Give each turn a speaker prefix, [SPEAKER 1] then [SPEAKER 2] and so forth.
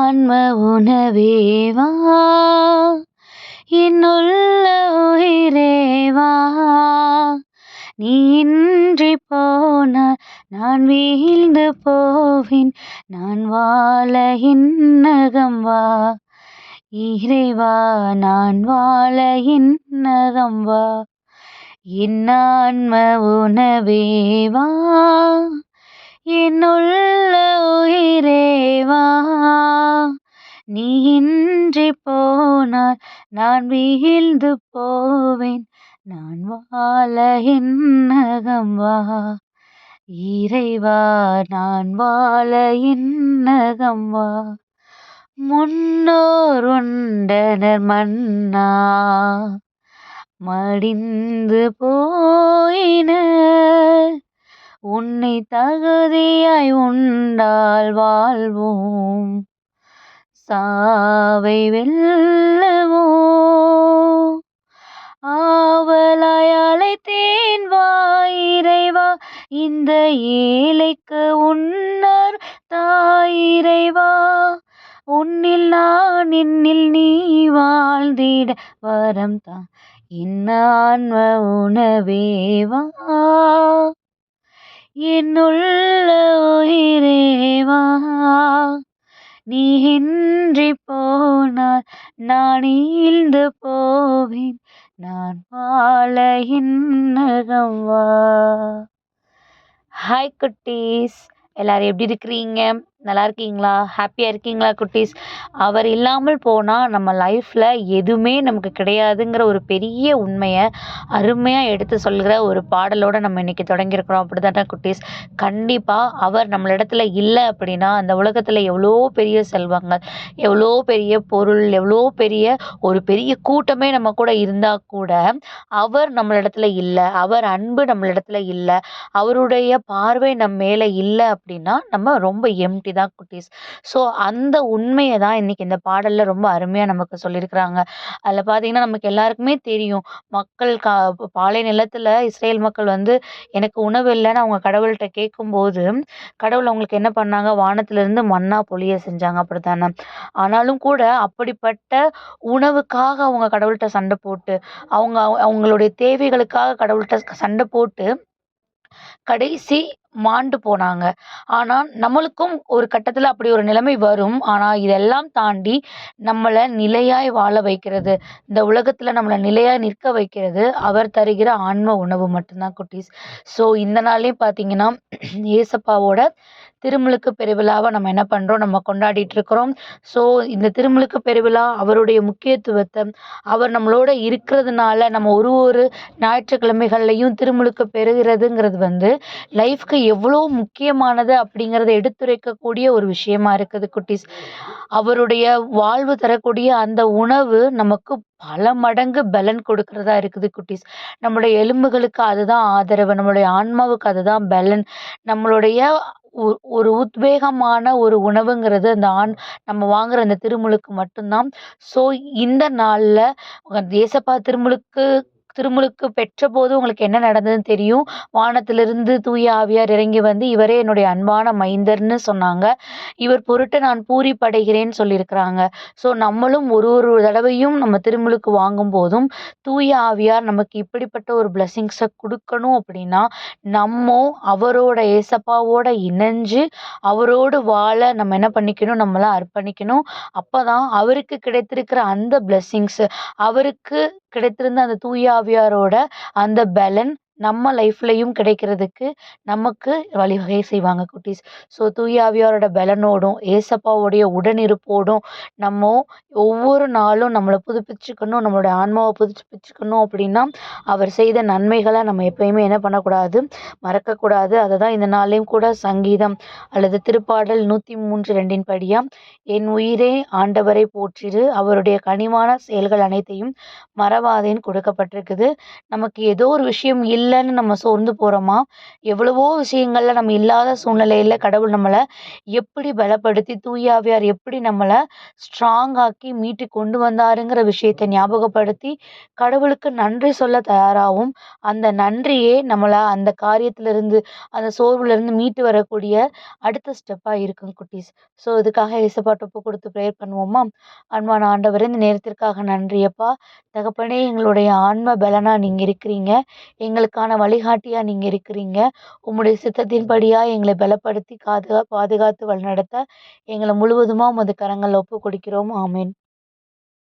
[SPEAKER 1] ஆன்ம உணவேவா என்னுள்ள உயிரேவா நீ இன்றி போனால் நான் வீழ்ந்து போவேன் நான் வாழ இன்னகம் வா இறைவா நான் வாழ இன்னகம் வா என் ஆன்ம உணவேவா என்னுள்ள உயிரேவா நீ இன்றி போனால் நான் வீழ்ந்து போவேன் நான் வாழ இன்னகம் வா இறைவா நான் வாழ இன்னகம் வா முன்னோர் உண்டனர் மன்னா மடிந்து போயினர் உன்னை தகுதியாய் உண்டால் வாழ்வோம் சாவை வெல்லுவோம் ஆவலாய் அழைத்தேன் வா இறைவா இந்த ஏழைக்கு உன்னர் தாயிறைவா உன்னில் நான் என்னில் நீ வாழ்ந்திட வரம் தான் என் ஆன்ம உணவேவா என்னுள்ள உயிரேவா நீ இன்றி போனால் நான் ஈழ்ந்து போவேன் நான் வாழ இன்னகம் வா. ஹாய் குட்டீஸ், எல்லாரும் எப்படி இருக்கிறீங்க? நல்லா இருக்கீங்களா? ஹாப்பியாக இருக்கீங்களா குட்டீஸ்? அவர் இல்லாமல் போனால் நம்ம லைஃப்பில் எதுவுமே நமக்கு கிடையாதுங்கிற ஒரு பெரிய உண்மையை அருமையாக எடுத்து சொல்கிற ஒரு பாடலோடு நம்ம இன்றைக்கி தொடங்கியிருக்கிறோம். அப்படி தானே குட்டீஸ்? கண்டிப்பாக அவர் நம்மளிடத்துல இல்லை அப்படின்னா அந்த உலகத்தில் எவ்வளோ பெரிய செல்வங்கள், எவ்வளோ பெரிய பொருள், எவ்வளோ பெரிய ஒரு பெரிய கூட்டமே நம்ம கூட இருந்தால் கூட அவர் நம்மளிடத்துல இல்லை, அவர் அன்பு நம்மளிடத்துல இல்லை, அவருடைய பார்வை நம்ம மேலே இல்லை அப்படின்னா நம்ம ரொம்ப எம்டி தான் குட்டீஸ். ஸோ அந்த உண்மையை தான் இன்னைக்கு இந்த பாடலில் ரொம்ப அருமையாக நமக்கு சொல்லியிருக்கிறாங்க. அதில் பார்த்தீங்கன்னா நமக்கு எல்லாருக்குமே தெரியும், மக்கள் பாலை நிலத்தில் இஸ்ரேல் மக்கள் எனக்கு உணவு இல்லைன்னு அவங்க கடவுள்கிட்ட கேட்கும்போது கடவுள் அவங்களுக்கு என்ன பண்ணாங்க, வானத்திலிருந்து மன்னா பொழிய செஞ்சாங்க, அப்படித்தானே? ஆனாலும் கூட அப்படிப்பட்ட உணவுக்காக அவங்க கடவுள்கிட்ட சண்டை போட்டு அவங்களுடைய தேவைகளுக்காக கடவுள்கிட்ட சண்டை போட்டு கடைசி மாண்டு போனாங்க. ஆனால் நம்மளுக்கும் ஒரு கட்டத்தில் அப்படி ஒரு நிலைமை வரும். ஆனால் இதெல்லாம் தாண்டி நம்மளை நிலையாய் வாழ வைக்கிறது, இந்த உலகத்தில் நம்மளை நிலையாய் நிற்க வைக்கிறது அவர் தருகிற ஆன்ம உணவு மட்டும்தான் குட்டீஸ். ஸோ இந்த நாள்லேயும் பார்த்தீங்கன்னா ஏசப்பாவோட திருமுழுக்கு பெருவிழாவை நம்ம என்ன பண்ணுறோம், நம்ம கொண்டாடிட்டு இருக்கிறோம். ஸோ இந்த திருமுழுக்கு பெருவிழா அவருடைய முக்கியத்துவத்தை, அவர் நம்மளோட இருக்கிறதுனால நம்ம ஒரு ஞாயிற்றுக்கிழமைகள்லையும் திருமுழுக்கு பெறுகிறதுங்கிறது லைஃப்க்கு எவ்வளோ முக்கியமானது அப்படிங்கிறத எடுத்துரைக்கக்கூடிய ஒரு விஷயமா இருக்குது குட்டீஸ். அவருடைய வாழ்வு தரக்கூடிய அந்த உணவு நமக்கு பல மடங்கு பலன் கொடுக்கறதா இருக்குது குட்டீஸ். நம்மளுடைய எலும்புகளுக்கு அதுதான் ஆதரவு, நம்மளுடைய ஆன்மாவுக்கு அதுதான் பலன். நம்மளுடைய ஒரு உத்வேகமான ஒரு உணவுங்கிறது நம்ம வாங்குற அந்த திருமுழுக்கு மட்டும்தான். ஸோ இந்த நாளில் ஏசப்பா திருமுழுக்கு பெற்ற போது உங்களுக்கு என்ன நடந்ததுன்னு தெரியும். வானத்திலிருந்து தூய ஆவியார் இறங்கி இவரே என்னுடைய அன்பான மைந்தர்னு சொன்னாங்க. இவர் பொருட்டு நான் பூரிப்படைகிறேன்னு சொல்லியிருக்கிறாங்க. ஸோ நம்மளும் ஒரு தடவையும் நம்ம திருமுழுக்கு வாங்கும் போதும் தூய ஆவியார் நமக்கு இப்படிப்பட்ட ஒரு பிளெஸிங்ஸை கொடுக்கணும் அப்படின்னா நம்ம அவரோட ஏசப்பாவோட இணைஞ்சு அவரோடு வாழ நம்ம என்ன பண்ணிக்கணும், நம்மளாம் அர்ப்பணிக்கணும். அப்போதான் அவருக்கு கிடைத்திருக்கிற அந்த பிளெஸிங்ஸ், அவருக்கு கிடைத்திருந்த அந்த தூய ஆவியாரோட அந்த பலன் நம்ம லைஃப்லையும் கிடைக்கிறதுக்கு நமக்கு வழிவகை செய்வாங்க குட்டீஸ். ஸோ தூய ஆவியாரோட பலனோடும் ஏசப்பாவுடைய உடனிருப்போடும் நம்ம ஒவ்வொரு நாளும் நம்மளை புதுப்பிச்சுக்கணும், நம்மளோட ஆன்மாவை புதுப்பிச்சுக்கணும் அப்படின்னா அவர் செய்த நன்மைகளை நம்ம எப்பயுமே என்ன பண்ணக்கூடாது, மறக்கக்கூடாது. அதை தான் இந்த நாளையும் கூட சங்கீதம் அல்லது திருப்பாடல் 103:2 படியா என் உயிரே ஆண்டவரை போற்றிரு, அவருடைய கனிவான செயல்கள் அனைத்தையும் மறவாதேன்னு கொடுக்கப்பட்டிருக்குது. நமக்கு ஏதோ ஒரு விஷயம் இல்லை இல்லன்னு நம்ம சோர்ந்து போறோமா? எவ்வளவோ விஷயங்கள்ல நம்ம இல்லாத சூழ்நிலையில கடவுள் நம்மள எப்படி பலப்படுத்தி, தூய ஆவியார் எப்படி நம்மள ஸ்ட்ராங் ஆக்கி மீட்டு கொண்டு வந்தாருங்கிற விஷயத்த ஞாபகப்படுத்தி, கடவுளுக்கு நன்றி சொல்ல தயாராவும், அந்த நன்றியே நம்மள அந்த காரியத்திலிருந்து, அந்த சோர்வுலருந்து மீட்டு வரக்கூடிய அடுத்த ஸ்டெப்பா இருக்கும் குட்டீஸ். ஸோ இதுக்காக ஏசப்பாட்ட ஒப்பு குடுத்து ப்ரேயர் பண்ணுவோமா? அன்பான ஆண்டவரே, இந்த நேரத்திற்காக நன்றி அப்பா. தகப்பனே, எங்களுடைய ஆன்ம பலனா நீங்க இருக்கிறீங்க. எங்களுக்கான வழிகாட்டியா நீங்க இருக்கிறீங்க. உம்முடைய சித்தத்தின்படியா எங்களை பலப்படுத்தி பாதுகாத்து வழிநடத்த எங்கள முழுவதுமா உமது கரங்கள்ல ஒப்புக் கொடுக்கிறோம். ஆமென்.